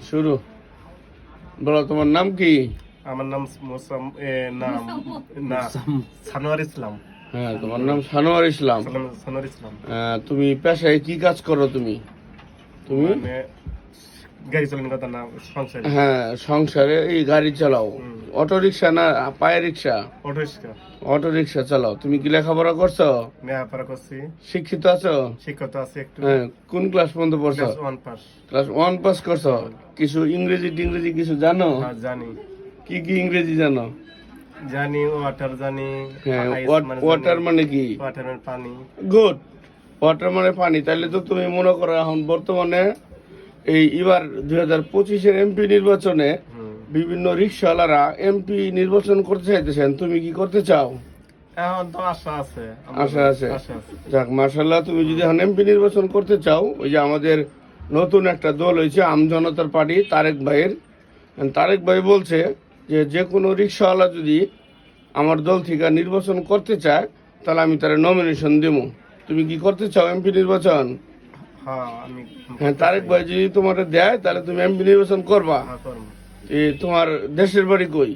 শুরু বলো, তোমার নাম কি? আমার নাম নাম না সানোয়ার ইসলাম। হ্যাঁ, তোমার নাম সানোয়ার ইসলাম। সানোয়ার ইসলাম। তুমি পেশায় কি কাজ করো? তুমি মানে গাড়ি চালানোর কথা না, সংসার। হ্যাঁ, সংসারে এই গাড়ি চালাও। অটো রিক্সা না পায়ে রিক্সা? Auto rickshaw. অটো রিক্সা চালাও। তুমি কি লেখাপড়া করছো? লেখাপড়া করছি। শিক্ষিত আছো? শিক্ষিত আছে একটু। হ্যাঁ, কোন ক্লাস পর্যন্ত পড়ছো? Class 1 pass. ক্লাস 1 পাস করছো? কিছু ইংরেজি টিংরেজি কিছু জানো? হ্যাঁ, জানি। কি কি ইংরেজি জানো? জানি ওয়াটার জানি। হ্যাঁ, ওয়াটার মানে কি? ওয়াটার মানে পানি। গুড। ওয়াটার মানে পানি। তাহলে তো তুমি মনে করো এখন বর্তমানে এবার 2025-এর এমপি নির্বাচনে বিভিন্ন রিক্সাওয়ালারা এমপি নির্বাচন করতে চাইতেছেন। তুমি কি করতে চাও? এখন তো আশা আছে। আশা আছে। যাক, মাশাআল্লাহ। তুমি যদি এখন এমপি নির্বাচন করতে চাও, ওই যে আমাদের নতুন একটা দল হয়েছে আমজনতার পার্টি, তারেক ভাই বলছে যে যে কোনো রিক্সাওয়ালা যদি আমার দল থেকে নির্বাচন করতে চায় তাহলে আমি তার নমিনেশন দেবো। তুমি কি করতে চাও এমপি নির্বাচন? হ্যাঁ, তারেক ভাই যদি তোমার দেয় তাহলে তুমি এমপি নির্বাচন করবা। তোমার দেশের বাড়ি কই?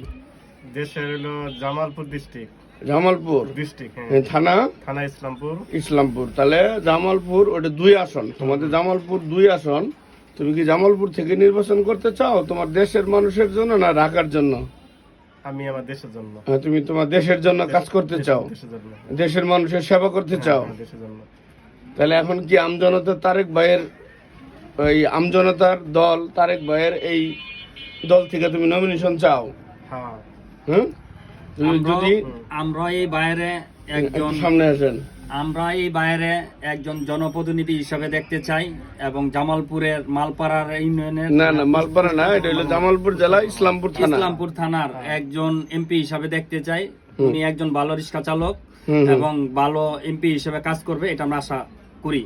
দেশের হলো জামালপুর ডিস্ট্রিক্ট। জামালপুর ডিস্ট্রিক্ট, থানা? থানা ইসলামপুর। ইসলামপুর। তাহলে জামালপুর ওটা 2 আসন, তোমাদের জামালপুর 2 আসন। তুমি কি জামালপুর থেকে নির্বাচন করতে চাও তোমার দেশের মানুষের জন্য না ঢাকার জন্য? আমি আমার দেশের জন্য। তুমি তোমার দেশের জন্য কাজ করতে চাও, দেশের মানুষের সেবা করতে চাও। দেশের জন্য। তাহলে এখন কি আমজনতার তারেক ভাইয়ের ওই আমজনতার দল তারেক ভাইয়ের এই দল থেকে তুমি নমিনেশন চাও? হ্যাঁ। হুম, যদি আমরা এই বাইরে একজন সামনে আসেন, আমরা এই বাইরে একজন জনপ্রতিনিধি হিসাবে দেখতে চাই এবং জামালপুরের মালপাড়ার ইউনিয়নের না মালপাড়া না, এটা হলো জামালপুর জেলা ইসলামপুর থানার একজন এমপি হিসাবে দেখতে চাই। উনি একজন ভালো রিক্সা চালক এবং ভালো এমপি হিসেবে কাজ করবে, এটা আমরা আশা করি।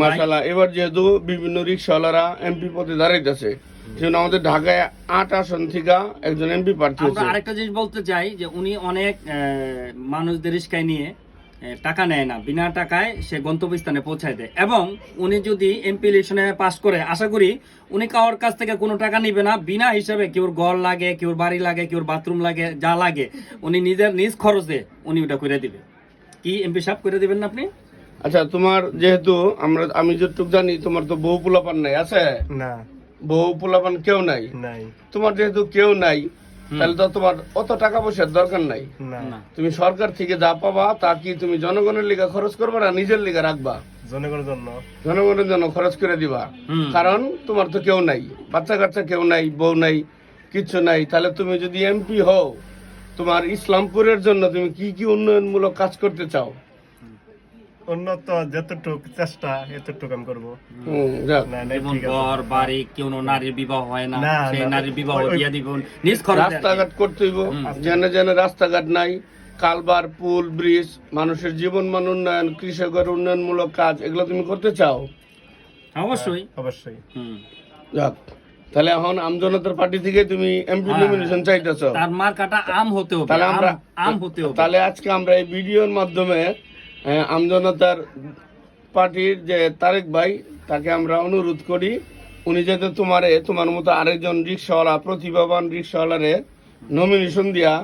মাশাআল্লাহ। এবার যেহেতু বিভিন্ন রিক্সাওয়ালারা এমপি পদে দাঁড়াইতেছে, সেজন্য আমাদের ঢাকায় 8 আসন থেকে একজন এমপি প্রার্থী হয়েছে। আমরা আরেকটা জিনিস বলতে চাই যে উনি অনেক মানুষদের রিক্সায় নিয়ে টাকা নেয় না, বিনা টাকায় সে গন্তব্যস্থানে পৌঁছায় দেয়। এবং উনি যদি এমপি ইলেকশনে পাস করে, আশা করি উনি কারোর কাছ থেকে কোনো টাকা নিবে না, বিনা হিসাবে। কেউর ঘর লাগে, কেউর বাড়ি লাগে, কেউর বাথরুম লাগে, যা লাগে উনি নিজ খরচে উনি ওটা করে দিবে। কি এমপি সাহেব করে দিবেন না আপনি? আচ্ছা, তোমার যেহেতু আমি যতটুকু জানি তোমার তো বউ পোলাপান নাই, আছে না? বউ পোলাপান কেউ নাই। তোমার যেহেতু কেউ নাই, তাহলে তো তোমার অত টাকা পয়সার দরকার নাই। তুমি সরকার থেকে যা পাবা তা কি তুমি জনগণের লিগা খরচ করবা না নিজের লিগা রাখবা? জনগণের জন্য খরচ করে দিবা। কারণ তোমার তো কেউ নাই, বাচ্চা কাচ্চা কেউ নাই, বউ নাই, কিচ্ছু নাই। তাহলে তুমি যদি এমপি হও, তোমার ইসলামপুরের জন্য তুমি কি কি উন্নয়নমূলক কাজ করতে চাও? উন্নত যতটুকু চেষ্টা এতটুকু আমি করবো। ঘর বাড়ি, কেউ নারীর বিবাহ হয় না, সেই নারীর বিবাহ দিয়ে দিব নিজ খরচে। রাস্তাঘাট করতে হইব, জেনে জেনে রাস্তাঘাট নাই, কালবার, পুল, ব্রিজ, মানুষের জীবন মান উন্নয়ন, কৃষকের উন্নয়নমূলক কাজ, এগুলো তুমি করতে চাও? অবশ্যই। যাক, তাহলে এখন আমজনতার পার্টি থেকে তুমি এমপি নমিনেশন চাইতেছো। তার মার্কাটা আম হতে হবে। তাহলে আমরা তাহলে আজকে আমরা এই ভিডিওর মাধ্যমে আমজনতার পার্টির যে তারেক ভাই, তাকে আমরা অনুরোধ করি, উনি যাতে তোমার মতো আরেকজন রিক্সাওয়ালা, প্রতিভাবান রিক্সাওয়ালারে নমিনেশন দিয়া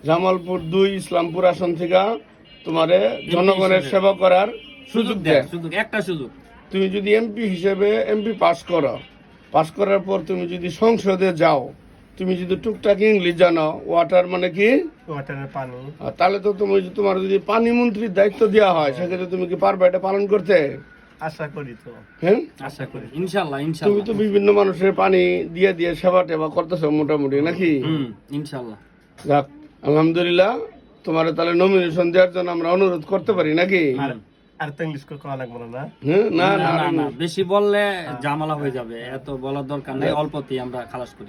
জামালপুর 2 ইসলামপুর আসন থেকে তোমারে জনগণের সেবা করার সুযোগ দেয়। একটা সুযোগ। তুমি যদি এমপি হিসেবে এমপি পাস করার পর তুমি যদি সংসদে যাও, তুমি যদি টুকটাক ইংলিশ জানো, ওয়াটার মানে কি? ওয়াটারের পানি। তাহলে তো তোমার যদি পানি মন্ত্রীর দায়িত্ব দেওয়া হয়, সেক্ষেত্রে তুমি কি পারবে এটা পালন করতে? আশা করি তো। হ্যাঁ, আশা করি ইনশাআল্লাহ। তুমি তো বিভিন্ন মানুষের পানি দিয়ে সেবা টেবা করতেছো মোটামুটি, নাকি? ইনশাআল্লাহ। যাক, আলহামদুলিল্লাহ। তোমার তাহলে নমিনেশন দেওয়ার জন্য আমরা অনুরোধ করতে পারি, নাকি? আর তো ইংলিশ করা লাগবে না? না, বেশি বললে ঝামেলা হয়ে যাবে, এত বলার দরকার নেই, অল্পতেই আমরা খালাস করি।